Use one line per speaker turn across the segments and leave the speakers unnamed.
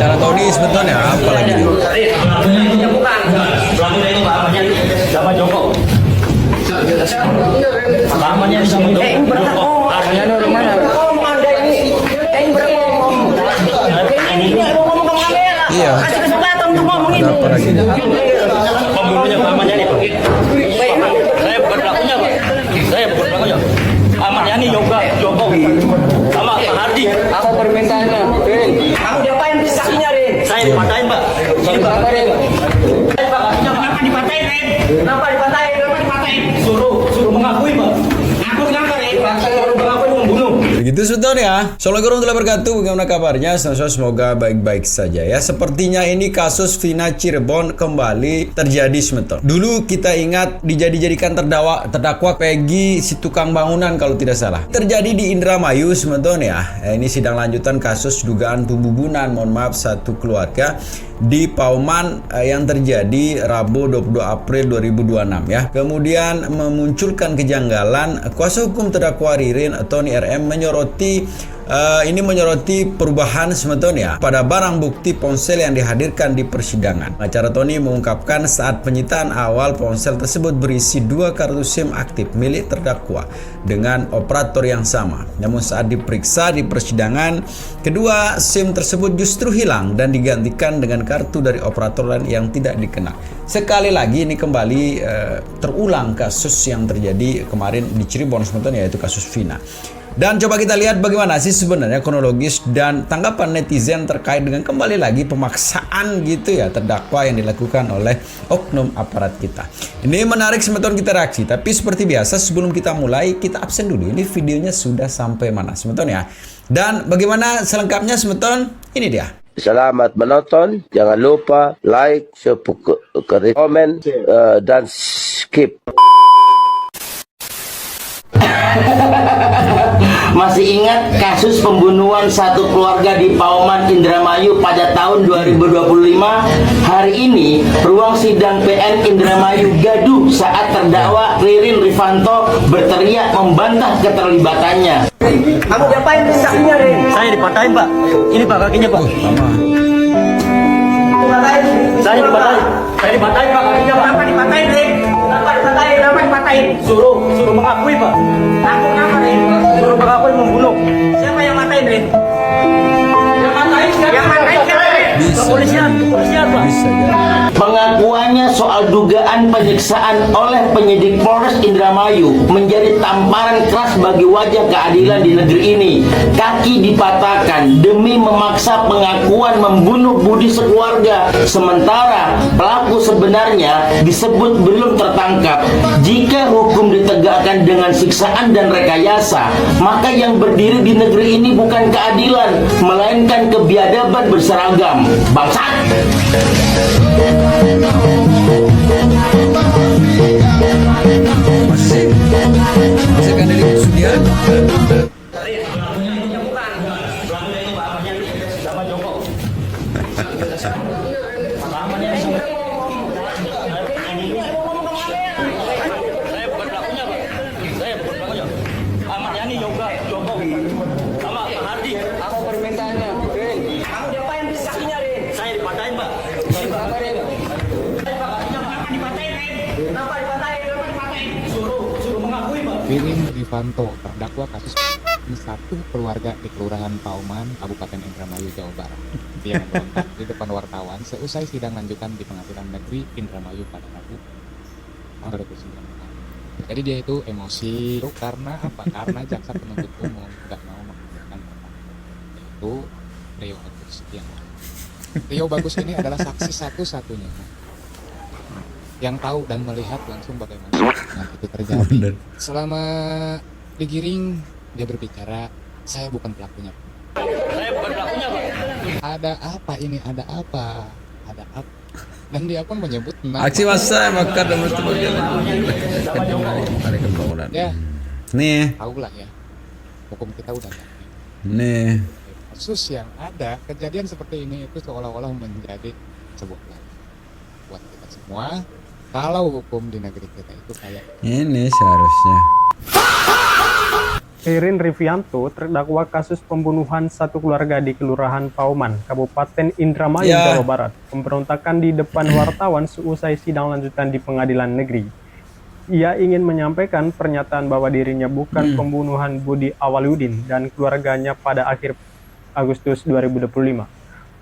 Acara Tony sebetulnya apa lagi nih?
Bukan. Pelakunya itu Pak Ahmad Yani sama Joko. Pak Ahmad Yani sama Joko. Artinya orang mana? Ngomong Anda ini. Ini berngomong. Ini ngomong ke kamera.
Iya.
Kasih kesempatan untuk ngomong ini.
Apa lagi nih?
Pembunuhnya Pak Ahmad Yani Pak. Saya bukan pelakunya Pak. Saya bukan pelakunya. Ahmad Yani Yoga Joko sama Pak Hardi.
Apa permintaannya?
Kamu diapain saksinya, Rin? Saya dipatahin, Pak. Ini Pak. Kenapa dipatahin, Rin? Kenapa dipatahin? Kenapa dipatahin? Suruh mengakui, Pak. Aku kenapa, Rin? Suruh mengakui membunuh.
Begitu sebetulnya. Assalamualaikum warahmatullahi wabarakatuh. Bagaimana kabarnya? Semoga baik-baik saja ya. Sepertinya ini kasus Vina Cirebon kembali terjadi sebetulnya. Dulu kita ingat dijadikan terdakwa Peggy si tukang bangunan kalau tidak salah. Terjadi di Indramayu sebetulnya. Ini sidang lanjutan kasus dugaan pembunuhan, mohon maaf, satu keluarga di Pauman yang terjadi Rabu 22 April 2026 ya. Kemudian memunculkan kejanggalan kuasa hukum terdakwa Ririn Tony RM menyoroti perubahan sebetulnya pada barang bukti ponsel yang dihadirkan di persidangan. Acara Tony mengungkapkan saat penyitaan awal ponsel tersebut berisi 2 kartu SIM aktif milik terdakwa dengan operator yang sama. Namun saat diperiksa di persidangan, kedua SIM tersebut justru hilang dan digantikan dengan kartu dari operator lain yang tidak dikenal. Sekali lagi ini kembali terulang kasus yang terjadi kemarin di Cirebon sebetulnya, yaitu kasus Vina. Dan coba kita lihat bagaimana sih sebenarnya kronologis dan tanggapan netizen terkait dengan kembali lagi pemaksaan gitu ya terdakwa yang dilakukan oleh oknum aparat kita. Ini menarik sebetulnya kita reaksi, tapi seperti biasa sebelum kita mulai kita absen dulu. Ini videonya sudah sampai mana sebetulnya. Dan bagaimana selengkapnya sebetulnya ini dia.
Selamat menonton, jangan lupa like, share, komen, dan skip.
Masih ingat kasus pembunuhan satu keluarga di Pauman Indramayu pada tahun 2025? Hari ini ruang sidang PN Indramayu gaduh saat terdakwa Ririn Rifanto berteriak membantah keterlibatannya. Kamu diapain saksinya, Rin? Saya dipatahin, Pak. Ini Pak kakinya, Pak. Saya dipatahin, Pak kakinya, Pak. Kenapa dipatahin, Rin? Kenapa dipatahin? Suruh mengakui, Pak. Aku kenapa, Rin? Suruh mengakui membunuh. Siapa yang matain, Rin? Yang matain siapa, Rin? Kepolisian, Pak. Pengakuannya soal dugaan penyiksaan oleh penyidik Polres Indramayu menjadi tamparan keras bagi wajah keadilan di negeri ini. Kaki dipatahkan demi memaksa pengakuan membunuh budi sekeluarga. Sementara pelaku sebenarnya disebut belum tertangkap. Jika hukum ditegakkan dengan siksaan dan rekayasa, maka yang berdiri di negeri ini bukan keadilan, melainkan kebiadaban berseragam. Bangsat!
Masih kan dari Sudian.
Ahmad Yani Yoga Joko sama Pak Hardi.
Apa permintaannya?
Kamu diapain saksinya, Rin? Saya dipatahin, Pak. Ini Pak. Kenapa dipatahin, Rin? Kenapa dipatahin? Suruh mengakui, Pak.
Ririn Rifanto, terdakwa kasus satu keluarga di Kelurahan Pauman, Kabupaten Indramayu, Jawa Barat. Dia memberontak di depan wartawan seusai sidang lanjutan di Pengadilan Negeri Indramayu pada Rabu tahun 2009. Jadi dia itu emosi karena apa? Karena jaksa penuntut umum tidak mau menggunakan yaitu Rio Bagus yang Rio Bagus ini adalah saksi satu-satunya yang tahu dan melihat langsung bagaimana itu terjadi. Selama digiring dia berbicara, saya bukan pelakunya.
Saya bukan pelakunya, Pak.
Ada apa ini? Ada apa? Ada apa? Dan dia pun menyebut nama.
Aksi massa bakar dan berbagai bangunan.
Ya,
Nih,
tahu lah ya. Hukum kita udah ada.
nih.
Kasus yang ada, kejadian seperti ini itu seolah-olah menjadi sebuah pelajaran buat kita semua. Kalau hukum di negeri kita itu kayak
Ini seharusnya.
Ririn Rivianto, terdakwa kasus pembunuhan satu keluarga di Kelurahan Pauman, Kabupaten Indramayu,
Ya.
Jawa Barat, pemberontakan di depan wartawan seusai sidang lanjutan di Pengadilan Negeri. Ia ingin menyampaikan pernyataan bahwa dirinya bukan pembunuhan Budi Awaludin dan keluarganya pada akhir Agustus 2025.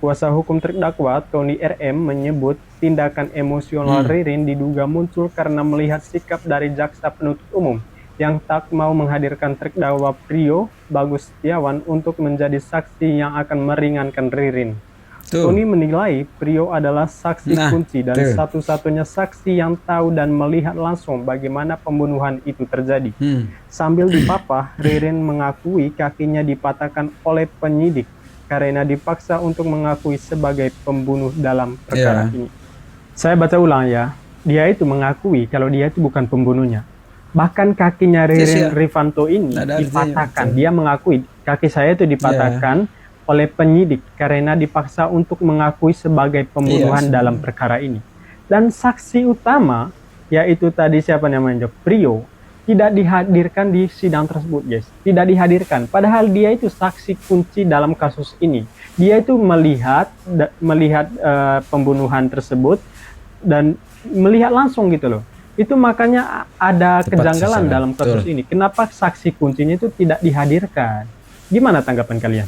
Kuasa hukum terdakwa, Tony RM, menyebut tindakan emosional Ririn diduga muncul karena melihat sikap dari jaksa penuntut umum yang tak mau menghadirkan terdakwa Prio Bagus Setiawan untuk menjadi saksi yang akan meringankan Ririn.
Tuh.
Tony menilai Prio adalah saksi
Nah,
kunci dan
tuh.
satu-satunya saksi yang tahu dan melihat langsung bagaimana pembunuhan itu terjadi. Sambil dipapah, Ririn mengakui kakinya dipatahkan oleh penyidik karena dipaksa untuk mengakui sebagai pembunuh dalam perkara ini. Saya baca ulang ya, dia itu mengakui kalau dia itu bukan pembunuhnya. Bahkan kakinya Ririn Rivanto ini
Ada artinya,
dipatahkan.
betul.
Dia mengakui kaki saya itu dipatahkan oleh penyidik karena dipaksa untuk mengakui sebagai pembunuhan dalam perkara ini. Dan saksi utama, yaitu tadi siapa namanya, Prio, tidak dihadirkan di sidang tersebut, guys. Tidak dihadirkan. Padahal dia itu saksi kunci dalam kasus ini. Dia itu melihat pembunuhan tersebut dan melihat langsung gitu loh. Itu makanya ada
Tepat
kejanggalan
sasaran.
dalam kasus
Betul.
ini. Kenapa saksi kuncinya itu tidak dihadirkan? Gimana tanggapan kalian?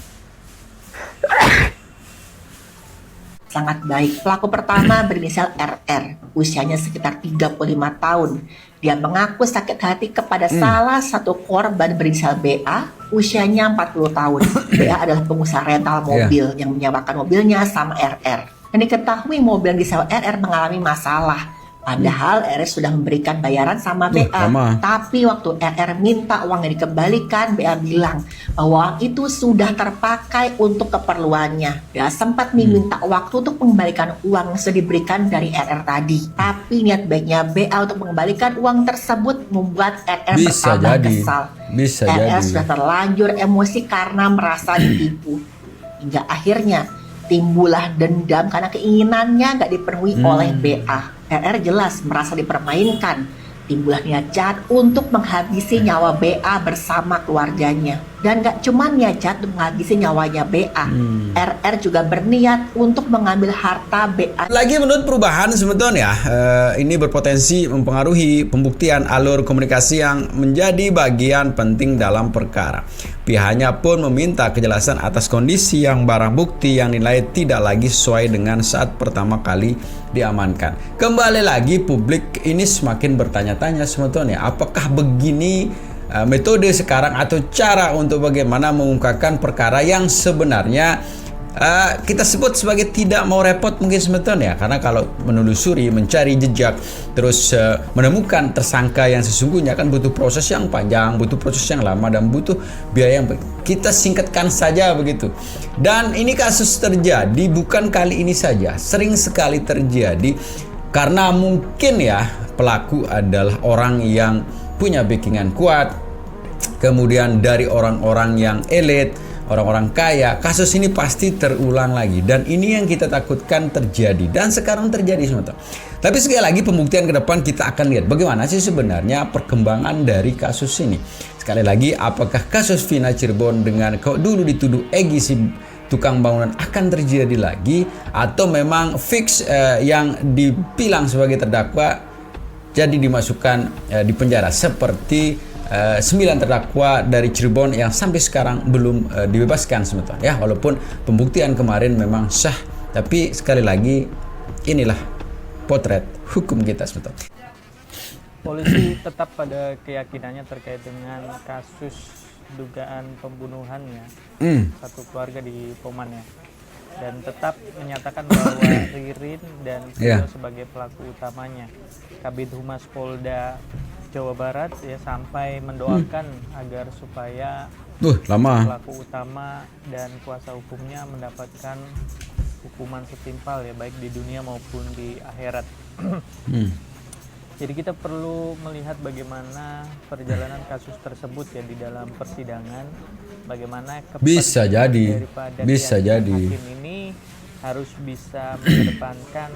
Sangat baik. Pelaku pertama berinisial RR, usianya sekitar 35 tahun. Dia mengaku sakit hati kepada salah satu korban berinisial BA, usianya 40 tahun. BA adalah pengusaha rental mobil yang menyewakan mobilnya sama RR. Dan diketahui mobil yang disewa RR mengalami masalah. Padahal RR sudah memberikan bayaran sama BA.
lama.
Tapi waktu RR minta uangnya dikembalikan, BA bilang bahwa uang itu sudah terpakai untuk keperluannya. BA sempat meminta waktu untuk mengembalikan uang yang sudah diberikan dari RR tadi. Tapi niat baiknya BA untuk mengembalikan uang tersebut membuat RR
Bisa
bertambah
jadi.
kesal.
Bisa
RR
jadi.
sudah terlanjur emosi karena merasa ditipu. Hingga akhirnya timbullah dendam karena keinginannya nggak dipenuhi oleh BA. RR jelas merasa dipermainkan. Timbullah niat jahat untuk menghabisi nyawa BA bersama keluarganya. Dan gak cuma niat jahat untuk menghabisi nyawanya BA. RR juga berniat untuk mengambil harta BA.
Lagi menurut perubahan sebetulnya ini berpotensi mempengaruhi pembuktian alur komunikasi yang menjadi bagian penting dalam perkara. Pihaknya pun meminta kejelasan atas kondisi yang barang bukti yang dinilai tidak lagi sesuai dengan saat pertama kali diamankan. Kembali lagi publik ini semakin bertanya-tanya sebetulnya apakah begini metode sekarang atau cara untuk bagaimana mengungkapkan perkara yang sebenarnya kita sebut sebagai tidak mau repot mungkin sebetulnya, karena kalau menelusuri, mencari jejak, terus menemukan tersangka yang sesungguhnya kan butuh proses yang panjang, butuh proses yang lama, dan butuh biaya yang kita singkatkan saja begitu. Dan ini kasus terjadi bukan kali ini saja, sering sekali terjadi karena mungkin ya pelaku adalah orang yang punya backingan kuat, kemudian dari orang-orang yang elit, orang-orang kaya. Kasus ini pasti terulang lagi, dan ini yang kita takutkan terjadi, dan sekarang terjadi semua. Tapi sekali lagi pembuktian ke depan kita akan lihat bagaimana sih sebenarnya perkembangan dari kasus ini. Sekali lagi, apakah kasus Vina Cirebon dengan kau dulu dituduh Egy si tukang bangunan akan terjadi lagi, atau memang fix yang dibilang sebagai terdakwa jadi dimasukkan di penjara seperti 9 terdakwa dari Cirebon yang sampai sekarang belum dibebaskan sebetulnya ya, walaupun pembuktian kemarin memang sah. Tapi sekali lagi inilah potret hukum kita sebetulnya.
Polisi tetap pada keyakinannya terkait dengan kasus dugaan pembunuhannya satu keluarga di Pauman ya, dan tetap menyatakan bahwa Ririn dan Prio sebagai pelaku utamanya. Kabid Humas Polda Jawa Barat ya sampai mendoakan agar supaya pelaku utama dan kuasa hukumnya mendapatkan hukuman setimpal ya, baik di dunia maupun di akhirat. Jadi kita perlu melihat bagaimana perjalanan kasus tersebut ya di dalam persidangan, bagaimana
bisa jadi
hakim ini harus bisa mengedepankan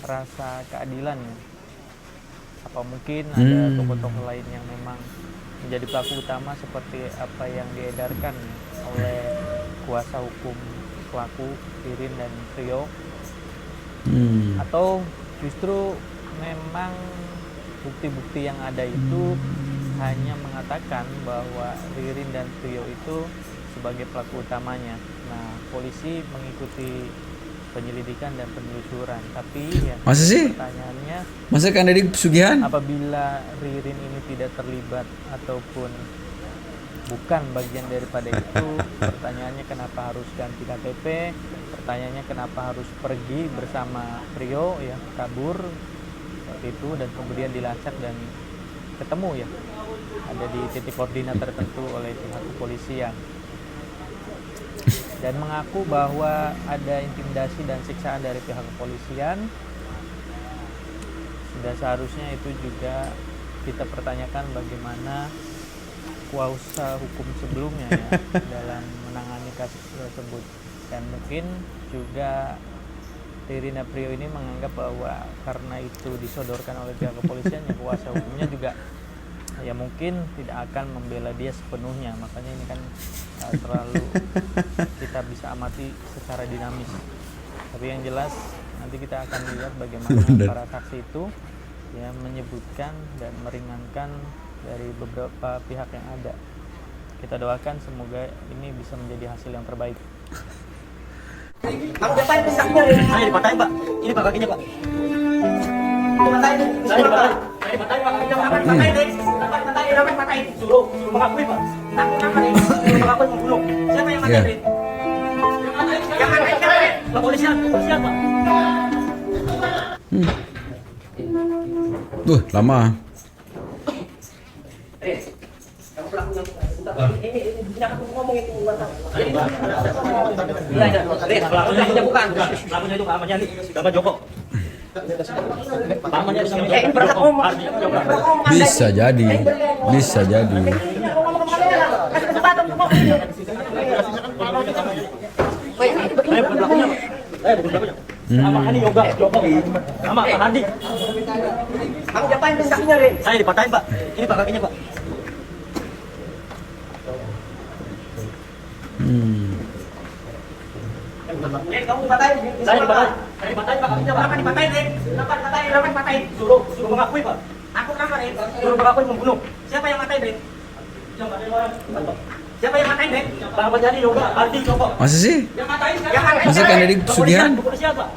rasa keadilan ya. Apa mungkin ada tokoh-tokoh lain yang memang menjadi pelaku utama seperti apa yang diedarkan oleh kuasa hukum pelaku Ririn dan Trio, atau justru memang bukti-bukti yang ada itu hanya mengatakan bahwa Ririn dan Trio itu sebagai pelaku utamanya. Nah, polisi mengikuti penyelidikan dan penelusuran, tapi ya
Masa sih?
pertanyaannya,
Masa Kang Deddy pesugihan?
apabila Ririn ini tidak terlibat ataupun bukan bagian daripada itu, pertanyaannya kenapa harus ganti KTP, pertanyaannya kenapa harus pergi bersama Trio ya, kabur seperti itu, dan kemudian dilacak dan ketemu ya, ada di titik koordinat tertentu oleh pihak kepolisian, dan mengaku bahwa ada intimidasi dan siksaan dari pihak kepolisian. Sudah seharusnya itu juga kita pertanyakan bagaimana kuasa hukum sebelumnya ya dalam menangani kasus tersebut, dan mungkin juga Ririn dan Trio ini menganggap bahwa karena itu disodorkan oleh pihak kepolisian, ya kuasa hukumnya juga ya mungkin tidak akan membela dia sepenuhnya. Makanya ini kan terlalu kita bisa amati secara dinamis. Tapi yang jelas nanti kita akan lihat bagaimana para saksi itu ya menyebutkan dan meringankan dari beberapa pihak yang ada. Kita doakan semoga ini bisa menjadi hasil yang terbaik.
Kamu ngapain pisahnya? Saya dipatahin, Pak. Ini Pak kakinya, Pak. Dipatahin. Saya dipatahin. Saya dipatahin, Pak. Dipatahin, Dek. Dipatahin. Suruh mengakui, Pak. Aku ngapain? Suruh mengakui membunuh. Siapa yang matahin, Dek? Yang matahin siapa, Dek? Kepolisian, Pak.
Lama.
Kamu pelakunya. Ini jangan ngomong itu. Iya, pelakunya bukan. Pelakunya itu Pak Ahmad Yani, Bapak Joko. Pak Ahmad Yani sama Joko.
Bisa jadi. Bisa jadi.
Saya bukan pelakunya, Pak. Saya bukan pelakunya. Sama Hani Yoga, Joko. Sama Pak Hadi. Kamu diapain kakinya, Ren? Saya dipatahin, Pak. Ini Pak kakinya, Pak. Kamu dipatahin. Saya dipatahin. Saya dipatahin, Pak kakinya, Pak. Kenapa dipatahin, Ren? Kenapa dipatahin? Kenapa dipatahin? Suruh mengakui, Pak. Aku kenapa, Ren? Suruh mengakui membunuh. Siapa yang matain, Ren? Siapa yang matain, Ren? Pak Ahmad Yani, Yoga, Aldi, Joko.
Masa sih?
Yang matain.
Masa Kang Deddy pesugihan?
Kepolisian, Pak.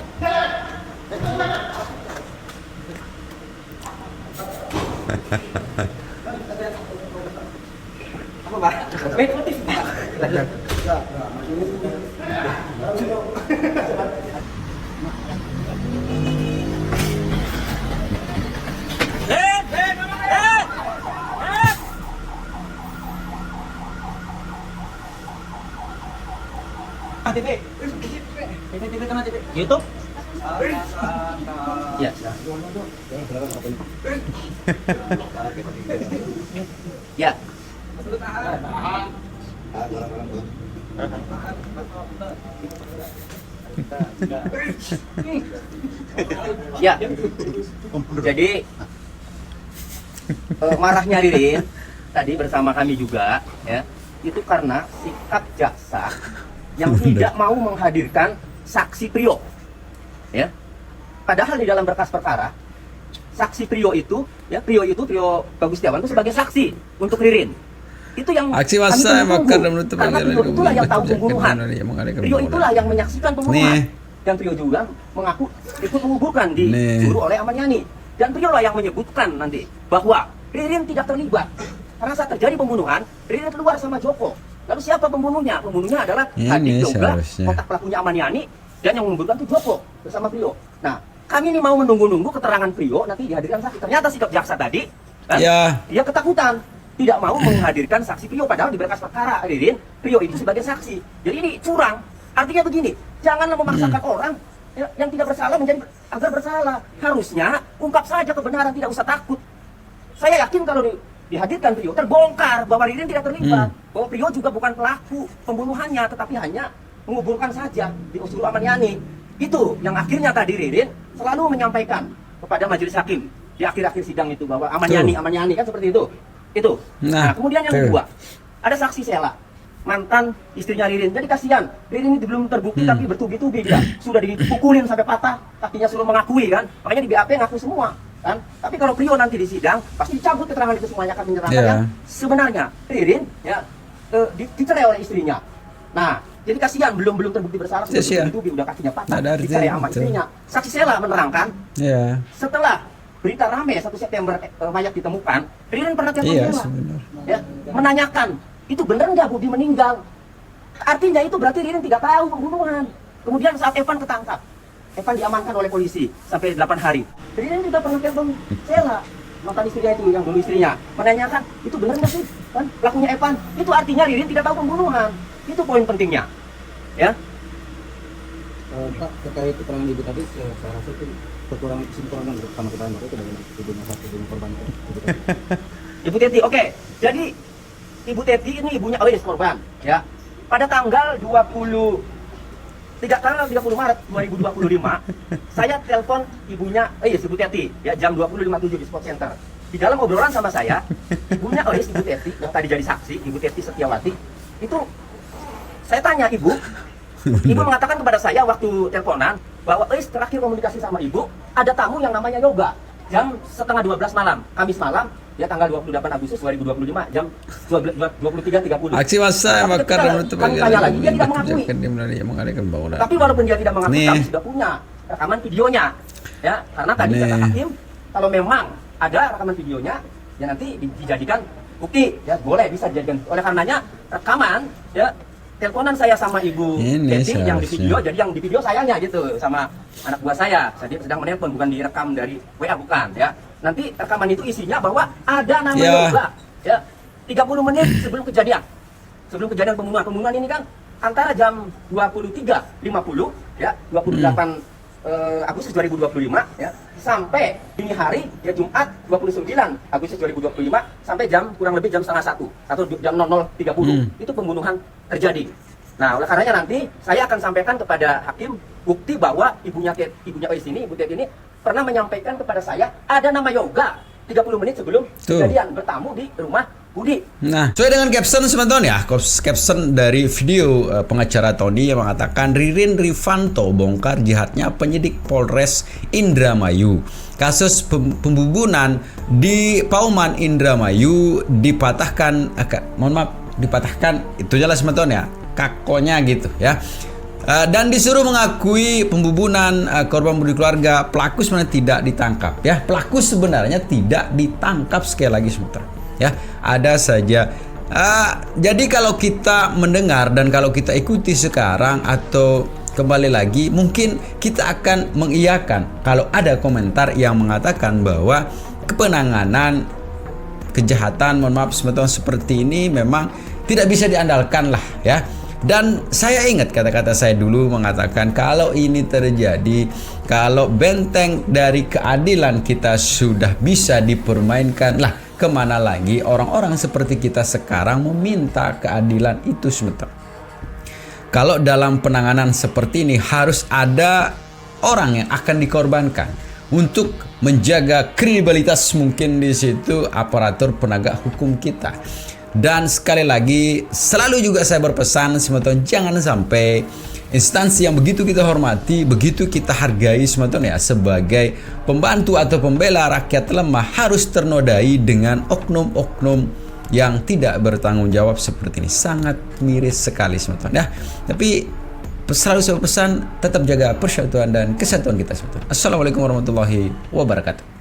Apa, Pak? Motif, Pak. TV kena TV. YouTube? Ya. Ya. Ya. Jadi marahnya Ririn tadi bersama kami juga ya, itu karena sikap jaksa yang tidak mau menghadirkan saksi Trio. Ya. Padahal di dalam berkas perkara saksi Trio itu Bagus Setiawan itu sebagai saksi untuk Ririn. Itu yang
aksi massa yang bakar dan menutup
karena Trio itulah yang tahu pembunuhan. Trio itulah yang menyaksikan pembunuhan. Dan Trio juga mengaku ikut menguburkan disuruh oleh Ahmad Yani. Dan Trio lah yang menyebutkan nanti bahwa Ririn tidak terlibat. Karena saat terjadi pembunuhan, Ririn keluar sama Joko. Lalu siapa pembunuhnya? Pembunuhnya adalah Hadi Yoga, otak pelakunya Ahmad Yani, dan yang menguburkan itu Joko bersama Trio. Nah, kami ini mau menunggu-nunggu keterangan Trio nanti dihadirkan saksi. Ternyata sikap jaksa tadi, dia ketakutan, tidak mau menghadirkan saksi Trio. Padahal di berkas perkara Ririn, Trio itu sebagai saksi. Jadi ini curang. Artinya begini, janganlah memaksakan orang yang tidak bersalah menjadi agar bersalah. Harusnya ungkap saja kebenaran, tidak usah takut. Saya yakin kalau dihadirkan Trio, terbongkar bahwa Ririn tidak terlibat, bahwa Trio juga bukan pelaku pembunuhannya, tetapi hanya menguburkan saja di usul Ahmad Yani. Itu yang akhirnya tadi Ririn selalu menyampaikan kepada majelis hakim di akhir-akhir sidang itu bahwa Ahmad Yani kan seperti itu.
Itu.
Nah,
Kemudian yang
tuh.
kedua, ada saksi Sela, mantan istrinya Ririn. Jadi kasihan, Ririn ini belum terbukti tapi bertubi-tubi dia sudah dipukulin sampai patah, kakinya suruh mengakui kan. Makanya di BAP ngaku semua kan. Tapi kalau Prio nanti di sidang pasti dicabut keterangan itu semuanya, akan menyerahkan yang sebenarnya Ririn ya dicerai oleh istrinya. Nah, jadi kasihan belum terbukti bersalah sudah bertubi-tubi, udah kakinya patah, dicerai sama istrinya. Saksi Sela menerangkan setelah berita rame 1 September mayat ditemukan, Ririn pernah telepon Sela, ya, menanyakan itu benar nggak Budi meninggal. Artinya itu berarti Ririn tidak tahu pembunuhan. Kemudian saat Evan ketangkap, Evan diamankan oleh polisi sampai 8 hari. Ririn juga pernah telepon Sela, mantan istrinya itu, yang dulu istrinya, menanyakan itu benar nggak sih kan pelakunya Evan. Itu artinya Ririn tidak tahu pembunuhan. Itu poin pentingnya, ya.
Pak, terkait keterangan ibu tadi, saya rasa itu kekurangan kesimpulan sama keterangan itu dari ibunya satu ibu korban itu.
Ibu Teti, oke. Jadi Ibu Teti ini ibunya Ois korban, ya. Pada tanggal 30 Maret 2025, saya telepon ibunya Ois, Ibu Teti, ya, jam 20.57 di Sport Center. Di dalam obrolan sama saya, ibunya Ois, Ibu Teti, yang tadi jadi saksi, Ibu Teti Setiawati, itu saya tanya ibu mengatakan kepada saya waktu teleponan bahwa Ois terakhir komunikasi sama ibu, ada tamu yang namanya Yoga, jam 11:30 malam, Kamis malam, ya tanggal 28 Agustus 2025, jam 23.30.
Aksi massa yang bakar dan menutup
kami tanya lagi, dia tidak mengakui. Tapi walaupun dia tidak mengakui, kami sudah punya rekaman videonya, ya, karena tadi kata hakim, kalau memang ada rekaman videonya, ya nanti dijadikan bukti, ya boleh bisa dijadikan. Oleh karenanya rekaman, ya, teleponan saya sama Ibu Teti yang di video, jadi yang di video sayanya gitu sama anak buah saya sedang menelpon, bukan direkam dari WA, bukan, ya. Nanti rekaman itu isinya bahwa ada nama Yoga, ya, 30 menit sebelum kejadian pembunuhan ini kan antara jam 23.50, ya, 28 Agustus 2025, ya, sampai dini hari, ya, Jumat 29 Agustus 2025 sampai jam kurang lebih jam 12:30 atau jam 00.30 itu pembunuhan terjadi. Nah, oleh karenanya nanti saya akan sampaikan kepada hakim bukti bahwa ibunya Ois ini, Ibu Teti ini pernah menyampaikan kepada saya ada nama Yoga 30 menit sebelum kejadian bertamu di rumah Budi.
Nah, sesuai dengan caption teman-teman ya, caption dari video pengacara Tony yang mengatakan Ririn Rifanto bongkar jihadnya penyidik Polres Indramayu. Kasus pembunuhan di Pauman Indramayu dipatahkan, dipatahkan itu jelas teman-teman ya, kakonya gitu ya. Dan disuruh mengakui pembunuhan korban Budi keluarga. Pelaku sebenarnya tidak ditangkap ya. Pelaku sebenarnya tidak ditangkap, sekali lagi sebentar. Ya, ada saja. Jadi kalau kita mendengar dan kalau kita ikuti sekarang atau kembali lagi, mungkin kita akan mengiyakan kalau ada komentar yang mengatakan bahwa kepenanganan kejahatan, mohon maaf teman-teman, seperti ini memang tidak bisa diandalkan lah ya. Dan saya ingat kata-kata saya dulu mengatakan kalau ini terjadi, kalau benteng dari keadilan kita sudah bisa dipermainkan, lah kemana lagi orang-orang seperti kita sekarang meminta keadilan itu sebentar. Kalau dalam penanganan seperti ini harus ada orang yang akan dikorbankan untuk menjaga kredibilitas mungkin di situ aparatur penegak hukum kita. Dan sekali lagi selalu juga saya berpesan teman-teman, jangan sampai instansi yang begitu kita hormati, begitu kita hargai teman-teman ya, sebagai pembantu atau pembela rakyat lemah harus ternodai dengan oknum-oknum yang tidak bertanggung jawab seperti ini. Sangat miris sekali teman-teman ya. Tapi selalu saya pesan tetap jaga persatuan dan kesatuan kita teman-teman. Assalamualaikum warahmatullahi wabarakatuh.